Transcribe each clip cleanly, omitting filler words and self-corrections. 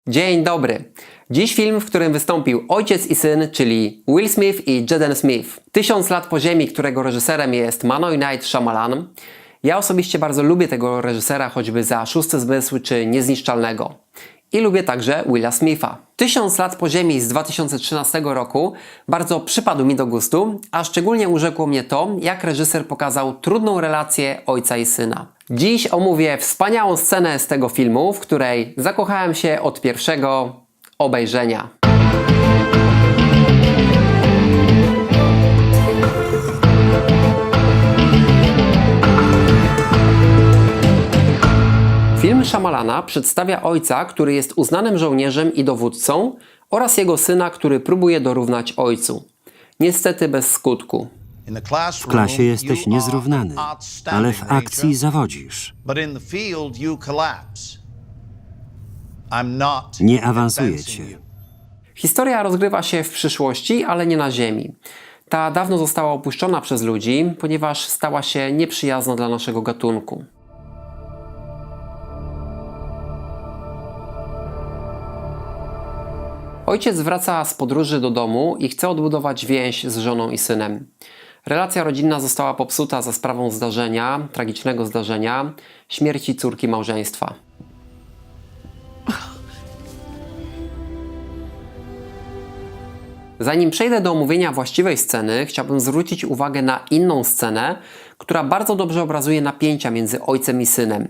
Dzień dobry. Dziś film, w którym wystąpił ojciec i syn, czyli Will Smith i Jaden Smith. 1000 lat po ziemi, którego reżyserem jest M. Night Shyamalan. Ja osobiście bardzo lubię tego reżysera, choćby za Szósty Zmysł czy Niezniszczalnego. I lubię także Willa Smitha. 1000 lat po ziemi z 2013 roku bardzo przypadł mi do gustu, a szczególnie urzekło mnie to, jak reżyser pokazał trudną relację ojca i syna. Dziś omówię wspaniałą scenę z tego filmu, w której zakochałem się od pierwszego obejrzenia. Film Shyamalana przedstawia ojca, który jest uznanym żołnierzem i dowódcą, oraz jego syna, który próbuje dorównać ojcu. Niestety bez skutku. W klasie jesteś niezrównany, ale w akcji zawodzisz. Nie awansuje cię. Historia rozgrywa się w przyszłości, ale nie na Ziemi. Ta dawno została opuszczona przez ludzi, ponieważ stała się nieprzyjazna dla naszego gatunku. Ojciec wraca z podróży do domu i chce odbudować więź z żoną i synem. Relacja rodzinna została popsuta za sprawą zdarzenia, tragicznego zdarzenia, śmierci córki małżeństwa. Zanim przejdę do omówienia właściwej sceny, chciałbym zwrócić uwagę na inną scenę, która bardzo dobrze obrazuje napięcia między ojcem i synem,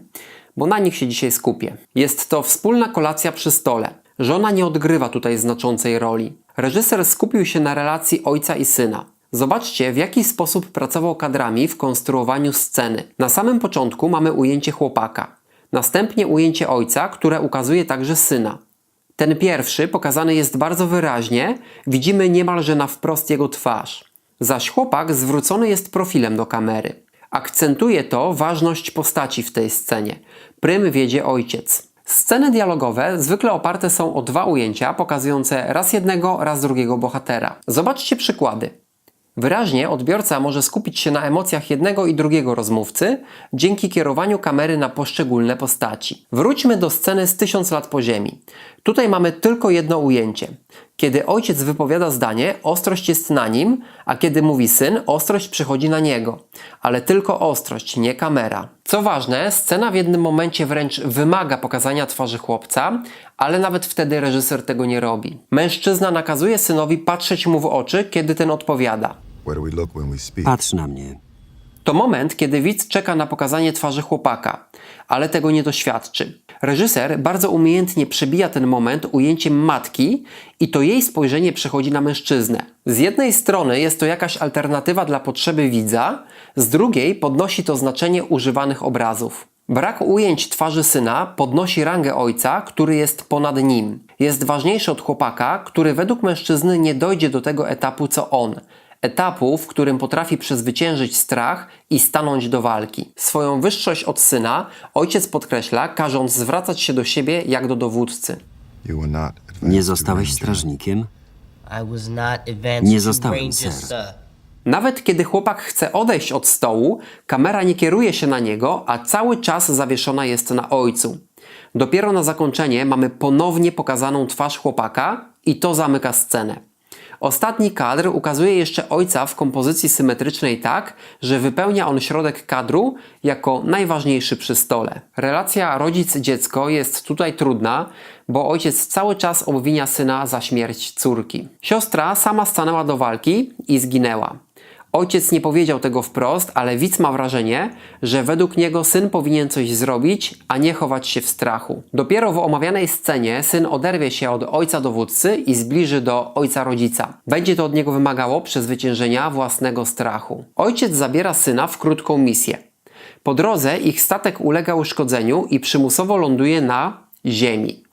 bo na nich się dzisiaj skupię. Jest to wspólna kolacja przy stole. Żona nie odgrywa tutaj znaczącej roli. Reżyser skupił się na relacji ojca i syna. Zobaczcie, w jaki sposób pracował kadrami w konstruowaniu sceny. Na samym początku mamy ujęcie chłopaka. Następnie ujęcie ojca, które ukazuje także syna. Ten pierwszy pokazany jest bardzo wyraźnie, widzimy niemalże na wprost jego twarz. Zaś chłopak zwrócony jest profilem do kamery. Akcentuje to ważność postaci w tej scenie. Prym wiedzie ojciec. Sceny dialogowe zwykle oparte są o dwa ujęcia pokazujące raz jednego, raz drugiego bohatera. Zobaczcie przykłady. Wyraźnie odbiorca może skupić się na emocjach jednego i drugiego rozmówcy dzięki kierowaniu kamery na poszczególne postaci. Wróćmy do sceny z 1000 lat po ziemi. Tutaj mamy tylko jedno ujęcie. Kiedy ojciec wypowiada zdanie, ostrość jest na nim, a kiedy mówi syn, ostrość przychodzi na niego. Ale tylko ostrość, nie kamera. Co ważne, scena w jednym momencie wręcz wymaga pokazania twarzy chłopca, ale nawet wtedy reżyser tego nie robi. Mężczyzna nakazuje synowi patrzeć mu w oczy, kiedy ten odpowiada. Patrz na mnie. To moment, kiedy widz czeka na pokazanie twarzy chłopaka, ale tego nie doświadczy. Reżyser bardzo umiejętnie przebija ten moment ujęciem matki i to jej spojrzenie przechodzi na mężczyznę. Z jednej strony jest to jakaś alternatywa dla potrzeby widza, z drugiej podnosi to znaczenie używanych obrazów. Brak ujęć twarzy syna podnosi rangę ojca, który jest ponad nim. Jest ważniejszy od chłopaka, który według mężczyzny nie dojdzie do tego etapu co on. Etapu, w którym potrafi przezwyciężyć strach i stanąć do walki. Swoją wyższość od syna ojciec podkreśla, każąc zwracać się do siebie jak do dowódcy. Nie zostałeś strażnikiem? Nie zostałem, sir. Nawet kiedy chłopak chce odejść od stołu, kamera nie kieruje się na niego, a cały czas zawieszona jest na ojcu. Dopiero na zakończenie mamy ponownie pokazaną twarz chłopaka i to zamyka scenę. Ostatni kadr ukazuje jeszcze ojca w kompozycji symetrycznej tak, że wypełnia on środek kadru jako najważniejszy przy stole. Relacja rodzic-dziecko jest tutaj trudna, bo ojciec cały czas obwinia syna za śmierć córki. Siostra sama stanęła do walki i zginęła. Ojciec nie powiedział tego wprost, ale widz ma wrażenie, że według niego syn powinien coś zrobić, a nie chować się w strachu. Dopiero w omawianej scenie syn oderwie się od ojca dowódcy i zbliży do ojca rodzica. Będzie to od niego wymagało przezwyciężenia własnego strachu. Ojciec zabiera syna w krótką misję. Po drodze ich statek ulega uszkodzeniu i przymusowo ląduje na Ziemi.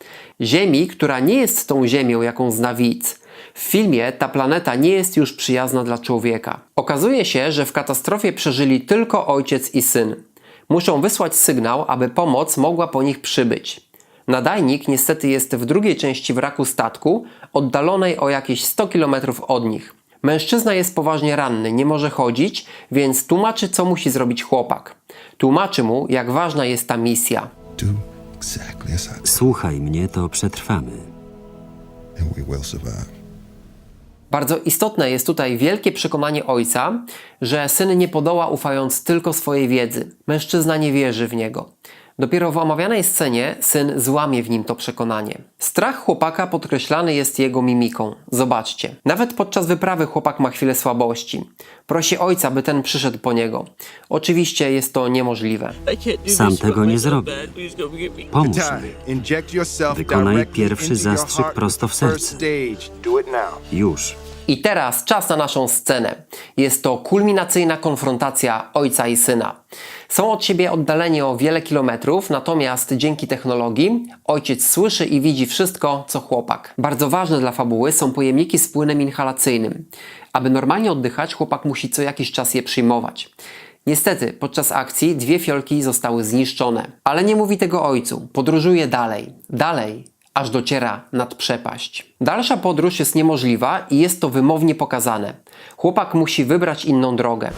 Ziemi, która nie jest tą Ziemią, jaką zna widz. W filmie ta planeta nie jest już przyjazna dla człowieka. Okazuje się, że w katastrofie przeżyli tylko ojciec i syn. Muszą wysłać sygnał, aby pomoc mogła po nich przybyć. Nadajnik niestety jest w drugiej części wraku statku, oddalonej o jakieś 100 km od nich. Mężczyzna jest poważnie ranny, nie może chodzić, więc tłumaczy, co musi zrobić chłopak. Tłumaczy mu, jak ważna jest ta misja. exactly as I do, Słuchaj mnie, to przetrwamy. and we will survive. Bardzo istotne jest tutaj wielkie przekonanie ojca, że syn nie podoła, ufając tylko swojej wiedzy. Mężczyzna nie wierzy w niego. Dopiero w omawianej scenie syn złamie w nim to przekonanie. Strach chłopaka podkreślany jest jego mimiką. Zobaczcie. Nawet podczas wyprawy chłopak ma chwilę słabości. Prosi ojca, by ten przyszedł po niego. Oczywiście jest to niemożliwe. Sam tego nie zrobię. Pomóż mi. Wykonaj pierwszy zastrzyk prosto w serce. Już. I teraz czas na naszą scenę. Jest to kulminacyjna konfrontacja ojca i syna. Są od siebie oddaleni o wiele kilometrów, natomiast dzięki technologii ojciec słyszy i widzi wszystko, co chłopak. Bardzo ważne dla fabuły są pojemniki z płynem inhalacyjnym. Aby normalnie oddychać, chłopak musi co jakiś czas je przyjmować. Niestety, podczas akcji 2 fiolki zostały zniszczone. Ale nie mówi tego ojcu. Podróżuje dalej, aż dociera nad przepaść. Dalsza podróż jest niemożliwa i jest to wymownie pokazane. Chłopak musi wybrać inną drogę.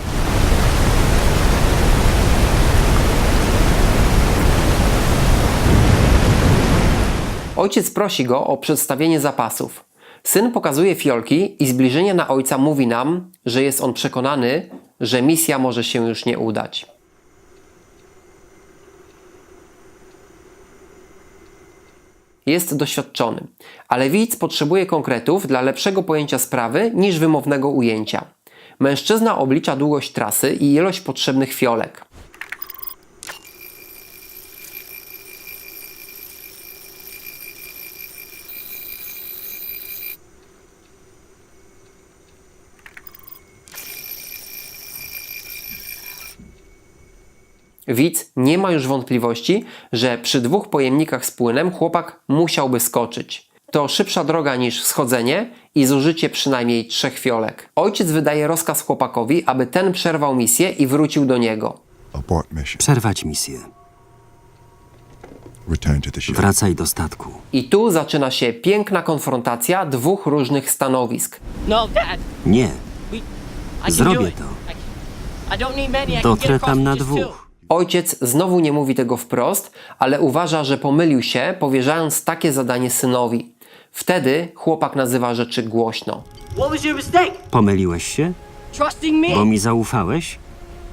Ojciec prosi go o przedstawienie zapasów. Syn pokazuje fiolki i zbliżenie na ojca mówi nam, że jest on przekonany, że misja może się już nie udać. Jest doświadczony, ale widz potrzebuje konkretów dla lepszego pojęcia sprawy niż wymownego ujęcia. Mężczyzna oblicza długość trasy i ilość potrzebnych fiolek. Widz nie ma już wątpliwości, że przy 2 pojemnikach z płynem chłopak musiałby skoczyć. To szybsza droga niż schodzenie i zużycie przynajmniej 3 fiolek. Ojciec wydaje rozkaz chłopakowi, aby ten przerwał misję i wrócił do niego. Abort mission. Przerwać misję. Return to the ship. Wracaj do statku. I tu zaczyna się piękna konfrontacja 2 różnych stanowisk. No, Dad. Nie, We, I can Zrobię do it. to. I don't need many. I can Dotrę get across tam in na just 2. 2. Ojciec znowu nie mówi tego wprost, ale uważa, że pomylił się, powierzając takie zadanie synowi. Wtedy chłopak nazywa rzeczy głośno. What was your mistake? Pomyliłeś się? Trusting me? Bo mi zaufałeś?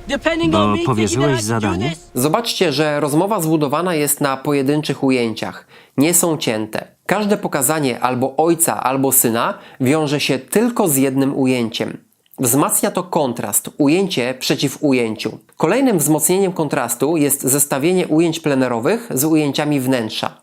Depending bo on me, thinking powierzyłeś that I could do zadanie? this? Zobaczcie, że rozmowa zbudowana jest na pojedynczych ujęciach. Nie są cięte. Każde pokazanie albo ojca, albo syna wiąże się tylko z jednym ujęciem. Wzmacnia to kontrast, ujęcie przeciw ujęciu. Kolejnym wzmocnieniem kontrastu jest zestawienie ujęć plenerowych z ujęciami wnętrza.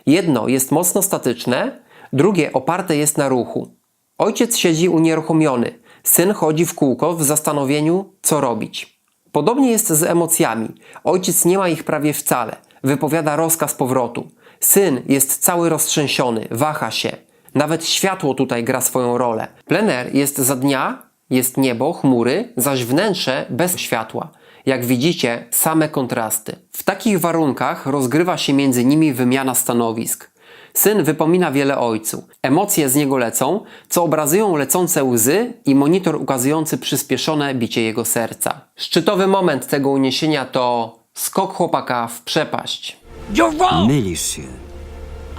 Jedno jest mocno statyczne, drugie oparte jest na ruchu. Ojciec siedzi unieruchomiony, syn chodzi w kółko w zastanowieniu, co robić. Podobnie jest z emocjami. Ojciec nie ma ich prawie wcale. Wypowiada rozkaz powrotu. Syn jest cały roztrzęsiony, waha się. Nawet światło tutaj gra swoją rolę. Plener jest za dnia, jest niebo, chmury, zaś wnętrze bez światła. Jak widzicie, same kontrasty. W takich warunkach rozgrywa się między nimi wymiana stanowisk. Syn wypomina wiele ojcu. Emocje z niego lecą, co obrazują lecące łzy i monitor ukazujący przyspieszone bicie jego serca. Szczytowy moment tego uniesienia to skok chłopaka w przepaść. You're wrong. Mylisz się.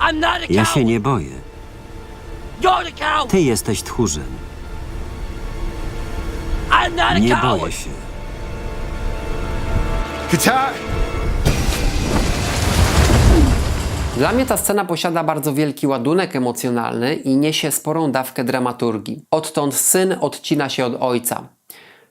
I'm not a Ja się coward. nie boję. You're the coward. Ty jesteś tchórzem. I'm not a Nie coward. boję się. Qatar! Dla mnie ta scena posiada bardzo wielki ładunek emocjonalny i niesie sporą dawkę dramaturgii. Odtąd syn odcina się od ojca.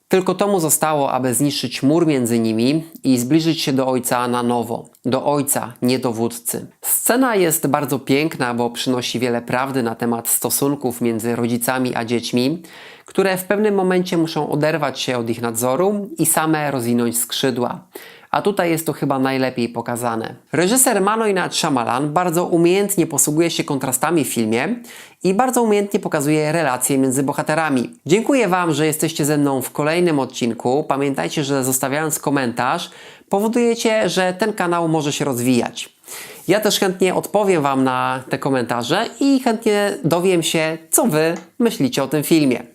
Tylko to mu zostało, aby zniszczyć mur między nimi i zbliżyć się do ojca na nowo. Do ojca, nie dowódcy. Scena jest bardzo piękna, bo przynosi wiele prawdy na temat stosunków między rodzicami a dziećmi, które w pewnym momencie muszą oderwać się od ich nadzoru i same rozwinąć skrzydła. A tutaj jest to chyba najlepiej pokazane. Reżyser Night Shyamalan bardzo umiejętnie posługuje się kontrastami w filmie i bardzo umiejętnie pokazuje relacje między bohaterami. Dziękuję Wam, że jesteście ze mną w kolejnym odcinku. Pamiętajcie, że zostawiając komentarz powodujecie, że ten kanał może się rozwijać. Ja też chętnie odpowiem Wam na te komentarze i chętnie dowiem się, co Wy myślicie o tym filmie.